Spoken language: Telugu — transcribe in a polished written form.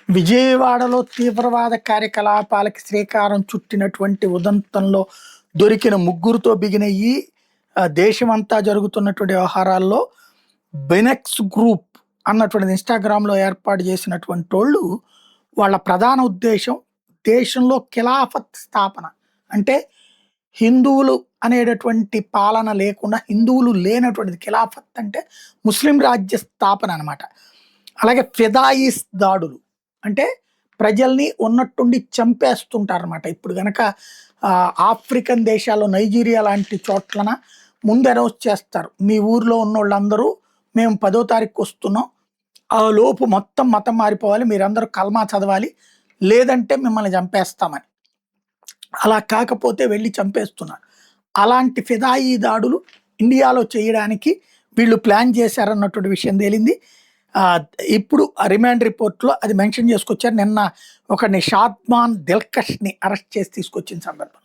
విజయవాడలో తీవ్రవాద కార్యకలాపాలకి శ్రీకారం చుట్టినటువంటి ఉదంతంలో దొరికిన ముగ్గురుతో బిగిన ఈ దేశమంతా జరుగుతున్నటువంటి వ్యవహారాల్లో బెనెక్స్ గ్రూప్ అన్నటువంటిది ఇన్స్టాగ్రామ్లో ఏర్పాటు చేసినటువంటి వాళ్ళు వాళ్ళ ప్రధాన ఉద్దేశం దేశంలో ఖిలాఫత్ స్థాపన. అంటే హిందువులు అనేటటువంటి పాలన లేకుండా హిందువులు లేనటువంటిది ఖిలాఫత్ అంటే ముస్లిం రాజ్య స్థాపన అనమాట. అలాగే ఫిదాయిస్ దాడులు అంటే ప్రజల్ని ఉన్నట్టుండి చంపేస్తుంటారనమాట. ఇప్పుడు గనక ఆఫ్రికన్ దేశాల్లో నైజీరియా లాంటి చోట్లన ముందు అనౌన్స్ చేస్తారు, మీ ఊర్లో ఉన్న వాళ్ళందరూ మేము 10వ తారీఖు వస్తున్నాం, ఆ లోపు మొత్తం మతం మారిపోవాలి, మీరందరూ కల్మా చదవాలి, లేదంటే మిమ్మల్ని చంపేస్తామని. అలా కాకపోతే వెళ్ళి చంపేస్తున్నారు. అలాంటి ఫిదాయి దాడులు ఇండియాలో చేయడానికి వీళ్ళు ప్లాన్ చేశారన్నటువంటి విషయం తేలింది. ఇప్పుడు రిమాండ్ రిపోర్ట్లో అది మెన్షన్ చేసుకొచ్చారు. నిన్న ఒకరిని షాద్మాన్ దిల్కష్ని అరెస్ట్ చేసి తీసుకొచ్చిన సందర్భం.